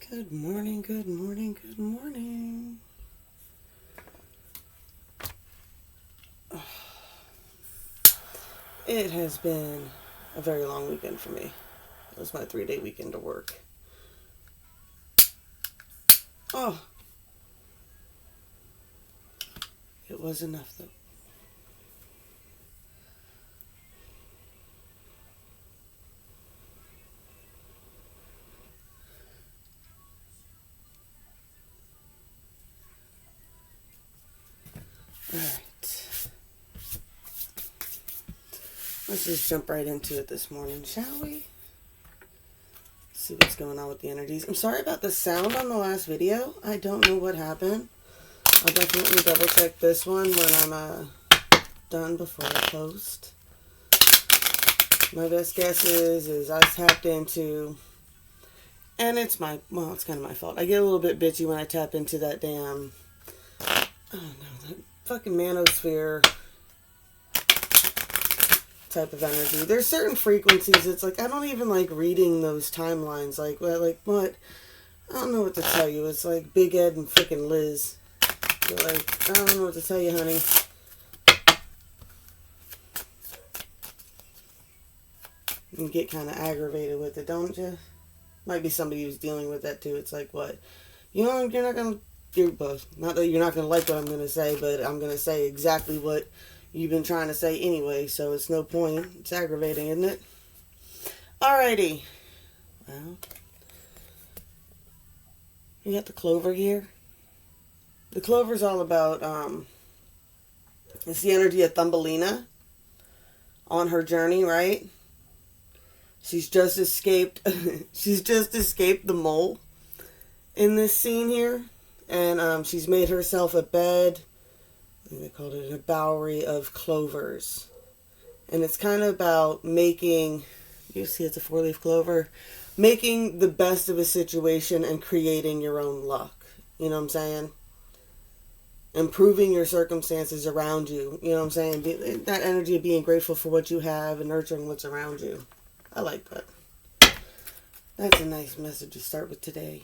Good morning, good morning, good morning. It has been a very long weekend for me. It was my 3-day weekend to work. Oh, it was enough though. Alright. Let's just jump right into it this morning, shall we? See what's going on with the energies. I'm sorry about the sound on the last video. I don't know what happened. I'll definitely double check this one when I'm done before I post. My best guess is I tapped into, and it's kind of my fault. I get a little bit bitchy when I tap into that damn, that fucking manosphere type of energy. There's certain frequencies, it's like, I don't even like reading those timelines. Like what? I don't know what to tell you. It's like Big Ed and frickin' Liz. You're like, I don't know what to tell you, honey. You get kind of aggravated with it, don't you? Might be somebody who's dealing with that too. It's like, what? You're not going to, not that you're not going to like what I'm going to say, but I'm going to say exactly what you've been trying to say anyway, so it's no point. It's aggravating, isn't it? Alrighty. Well, you got the clover here. The clover's all about, it's the energy of Thumbelina on her journey, right? She's just escaped the mole in this scene here. And she's made herself a bed. I think they called it a bowery of clovers. And it's kind of about making, you see it's a 4-leaf clover, making the best of a situation and creating your own luck. You know what I'm saying? Improving your circumstances around you. You know what I'm saying? That energy of being grateful for what you have and nurturing what's around you. I like that. That's a nice message to start with today.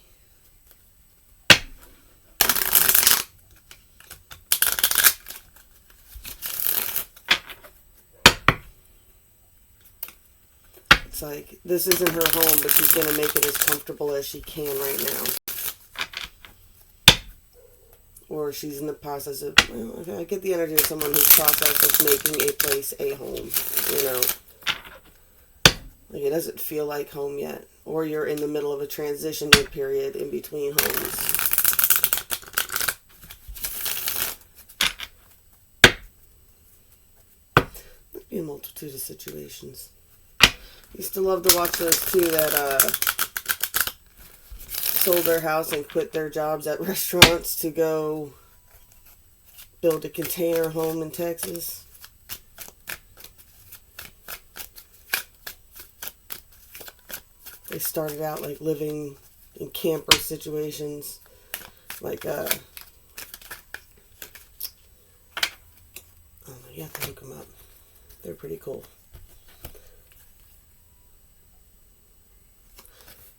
It's like, this isn't her home, but she's going to make it as comfortable as she can right now. Or she's in the process of, I get the energy of someone who's process of making a place a home, you know. Like, it doesn't feel like home yet. Or you're in the middle of a transition period in between homes. Might be a multitude of situations. Used to love to watch those two that sold their house and quit their jobs at restaurants to go build a container home in Texas. They started out like living in camper situations, like I don't know, you have to look them up. They're pretty cool.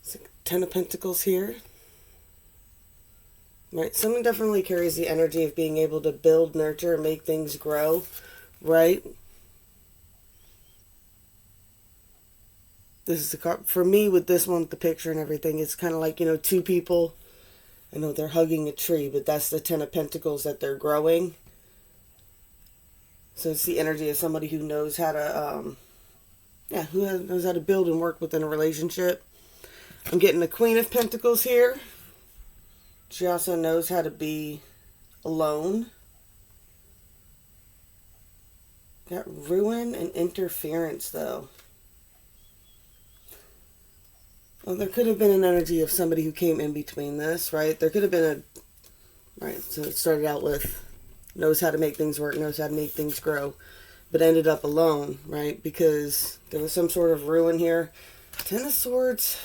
It's like 10 of Pentacles here. Right, someone definitely carries the energy of being able to build, nurture, and make things grow, right? This is the card for me with this one, with the picture and everything. It's kind of like, you know, two people. I know they're hugging a tree, but that's the 10 of Pentacles that they're growing. So it's the energy of somebody who knows how to, knows how to build and work within a relationship. I'm getting the Queen of Pentacles here. She also knows how to be alone. Got ruin and interference, though. Well, there could have been an energy of somebody who came in between this, right? There could have been right, so it started out with knows how to make things work, knows how to make things grow, but ended up alone, right? Because there was some sort of ruin here. 10 of Swords.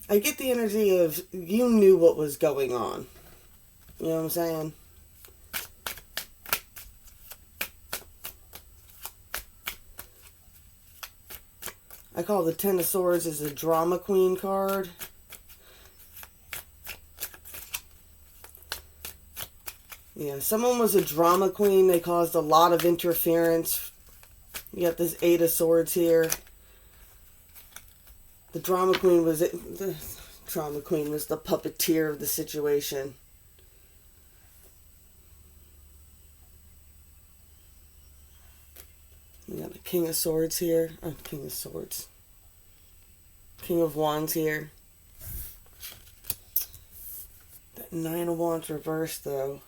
I get the energy of you knew what was going on. You know what I'm saying? I call the Ten of Swords as a drama queen card. Yeah, someone was a drama queen. They caused a lot of interference. You got this Eight of Swords here. The drama queen was the puppeteer of the situation. We got the King of Swords here. Oh, King of Swords. King of Wands here. That Nine of Wands reversed, though.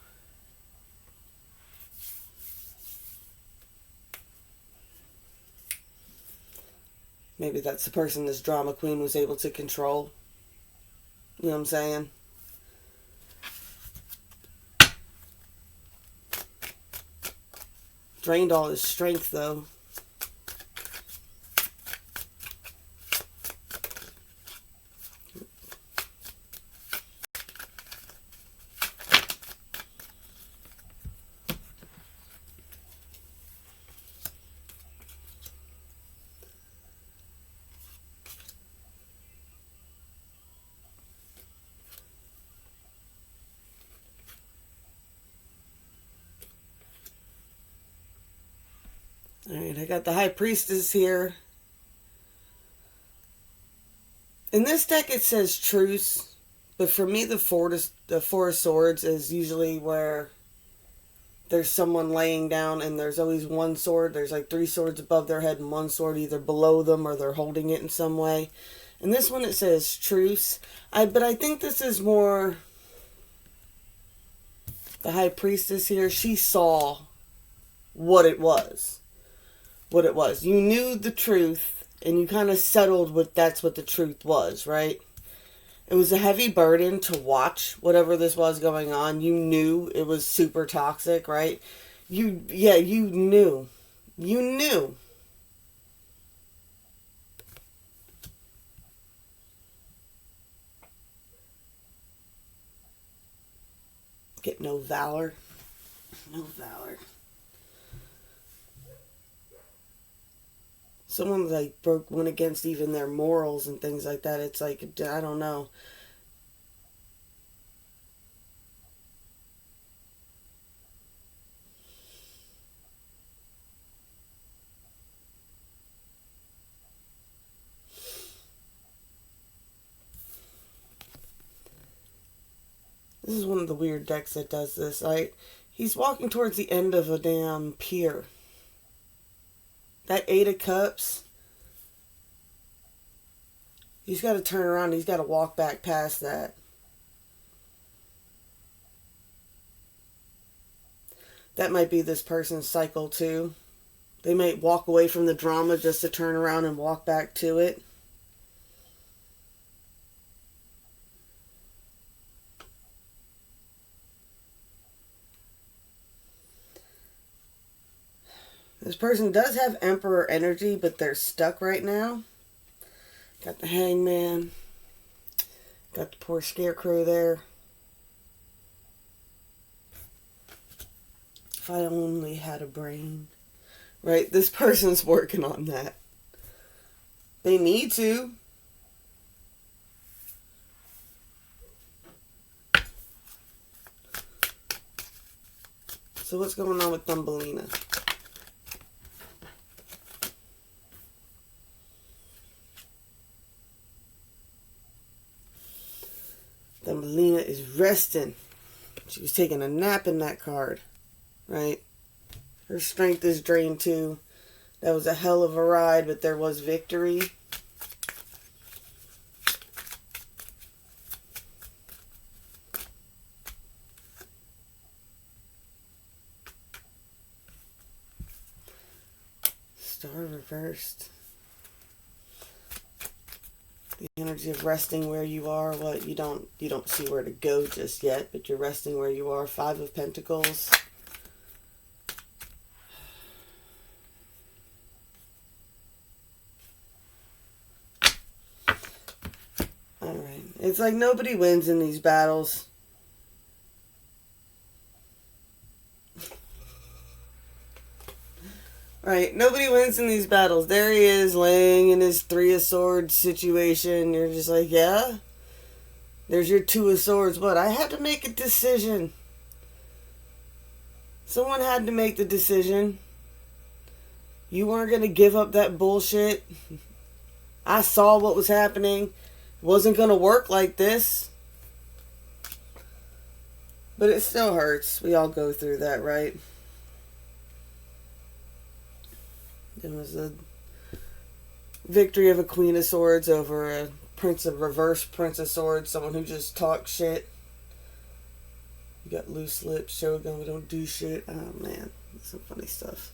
Maybe that's the person this drama queen was able to control. You know what I'm saying? Drained all his strength, though. Alright, I got the High Priestess here. In this deck it says truce, but for me the Four of Swords is usually where there's someone laying down and there's always one sword. There's like three swords above their head and one sword either below them or they're holding it in some way. In this one it says truce. But I think this is more the High Priestess here. She saw what it was. You knew the truth, and you kind of settled with that's what the truth was, right? It was a heavy burden to watch whatever this was going on. You knew it was super toxic, right? You knew. You knew. Get no valor. No valor. Someone like went against even their morals and things like that. It's like, I don't know. This is one of the weird decks that does this. He's walking towards the end of a damn pier. That Eight of Cups, he's got to turn around. He's got to walk back past that. That might be this person's cycle too. They might walk away from the drama just to turn around and walk back to it. This person does have Emperor energy, but they're stuck right now. Got the Hangman. Got the poor Scarecrow there. If I only had a brain. Right? This person's working on that. They need to. So what's going on with Thumbelina? Thumbelina is resting. She was taking a nap in that card, right? Her strength is drained too. That was a hell of a ride, but there was victory. Star reversed. The energy of resting where you are. What you don't see where to go just yet, but you're resting where you are. Five of Pentacles. Alright. It's like nobody wins in these battles. Right? Nobody wins in these battles. There he is laying in his Three of Swords situation. You're just like, yeah? There's your Two of Swords. But I had to make a decision. Someone had to make the decision. You weren't going to give up that bullshit. I saw what was happening. It wasn't going to work like this. But it still hurts. We all go through that, right? It was a victory of a Queen of Swords over a reverse Prince of Swords. Someone who just talks shit. You got loose lips, Shogun, we don't do shit. Oh man, that's some funny stuff.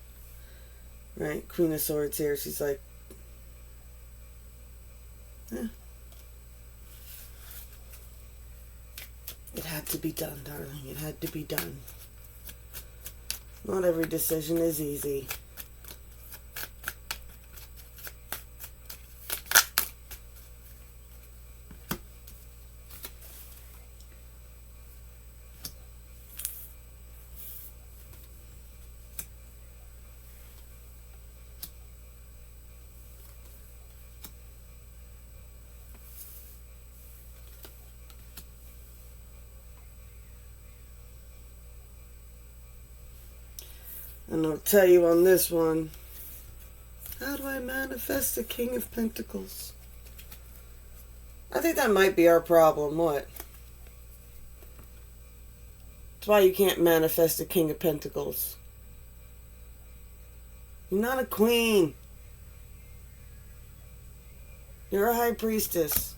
Right, Queen of Swords here, she's like, eh. It had to be done, darling. It had to be done. Not every decision is easy. And I'll tell you on this one, how do I manifest the King of Pentacles? I think that might be our problem. What? That's why you can't manifest the King of Pentacles. You're not a queen. You're a high priestess.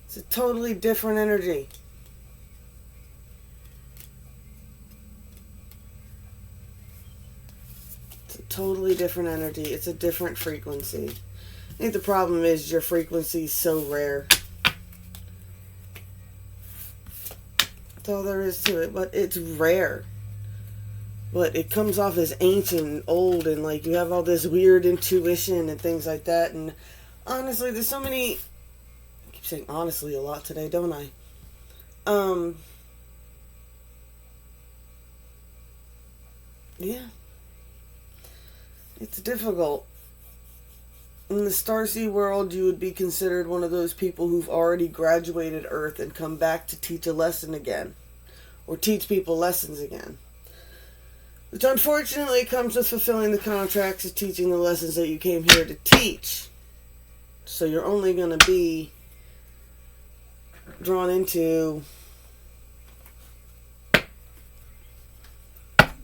It's a totally different energy. Totally different energy. It's a different frequency. I think the problem is your frequency is so rare. That's all there is to it. But it's rare. But it comes off as ancient and old, and like you have all this weird intuition and things like that. And honestly, there's so many. I keep saying honestly a lot today, don't I? Yeah. It's difficult. In the Starseed world, you would be considered one of those people who've already graduated Earth and come back to teach a lesson again. Or teach people lessons again. Which unfortunately comes with fulfilling the contracts of teaching the lessons that you came here to teach. So you're only going to be drawn into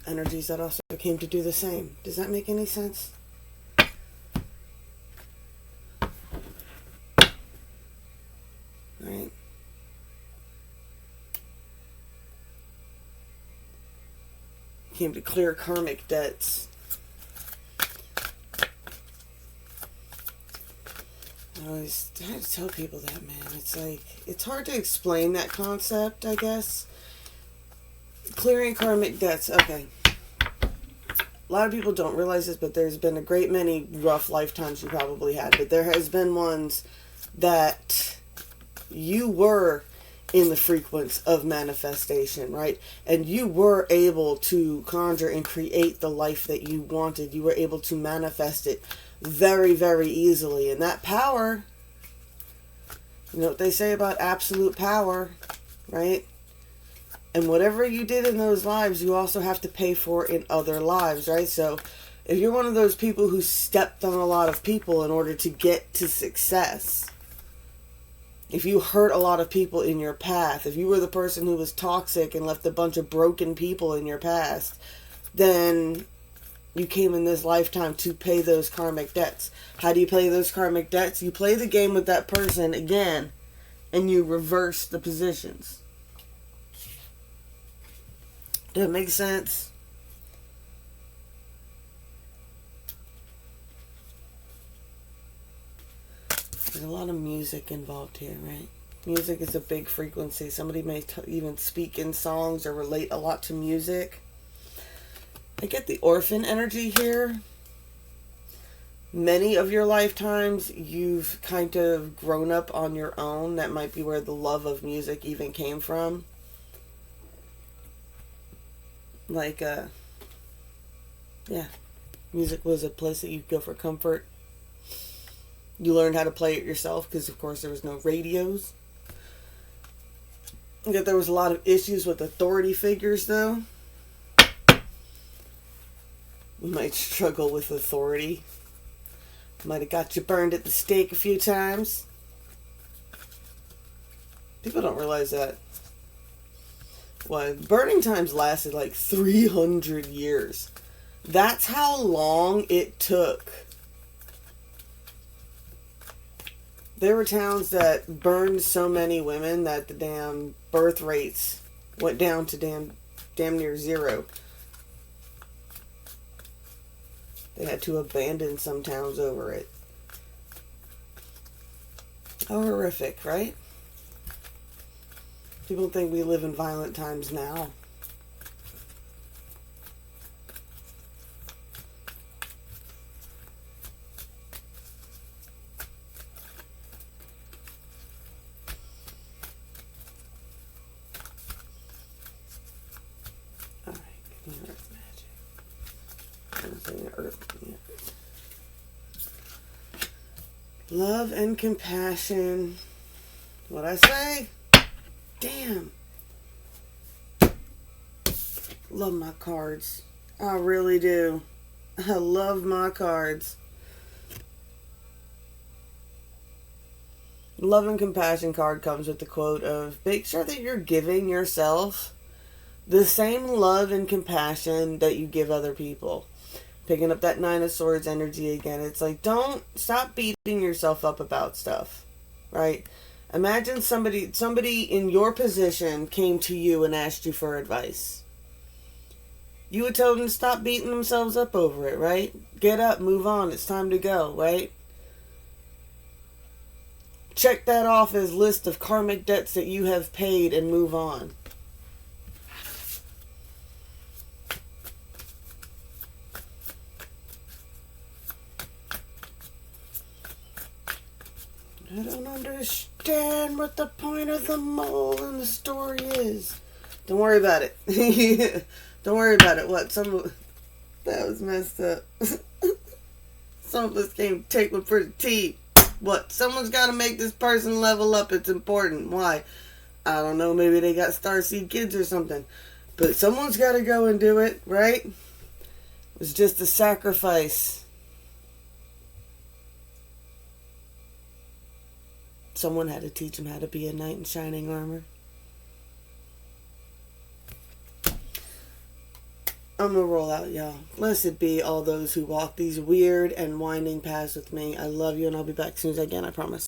energies that also came to do the same. Does that make any sense? Right? Came to clear karmic debts. I always try to tell people that, man. It's like, it's hard to explain that concept, I guess. Clearing karmic debts. Okay. A lot of people don't realize this, but there's been a great many rough lifetimes you probably had. But there has been ones that you were in the frequency of manifestation, right? And you were able to conjure and create the life that you wanted. You were able to manifest it very, very easily. And that power, you know what they say about absolute power, right? And whatever you did in those lives, you also have to pay for in other lives, right? So if you're one of those people who stepped on a lot of people in order to get to success, if you hurt a lot of people in your path, if you were the person who was toxic and left a bunch of broken people in your past, then you came in this lifetime to pay those karmic debts. How do you pay those karmic debts? You play the game with that person again, and you reverse the positions. Does that make sense? There's a lot of music involved here, right? Music is a big frequency. Somebody may even speak in songs or relate a lot to music. I get the orphan energy here. Many of your lifetimes, you've kind of grown up on your own. That might be where the love of music even came from. Like, yeah. Music was a place that you'd go for comfort. You learned how to play it yourself because, of course, there was no radios. Yet there was a lot of issues with authority figures, though. You might struggle with authority. Might have got you burned at the stake a few times. People don't realize that. Well, burning times lasted like 300 years. That's how long it took. There were towns that burned so many women that the damn birth rates went down to damn near zero. They had to abandon some towns over it. How horrific, right? People think we live in violent times now. Alright, earth magic. Earth, yeah. Love and compassion. What'd I say? Damn. Love my cards. I really do. I love my cards. Love and compassion card comes with the quote of, make sure that you're giving yourself the same love and compassion that you give other people. Picking up that Nine of Swords energy again. It's like, don't stop beating yourself up about stuff, right? Imagine somebody in your position came to you and asked you for advice. You would tell them to stop beating themselves up over it, right? Get up, move on, it's time to go, right? Check that off as list of karmic debts that you have paid and move on. I don't understand what the point of the mole in the story is. Don't worry about it. Don't worry about it. What? That was messed up. Some of us came to take one for the team. What? Someone's got to make this person level up. It's important. Why? I don't know. Maybe they got starseed kids or something. But someone's got to go and do it, right? It was just a sacrifice. Someone had to teach him how to be a knight in shining armor. I'm gonna roll out, y'all. Blessed be all those who walk these weird and winding paths with me. I love you, and I'll be back as soon as I can, I promise.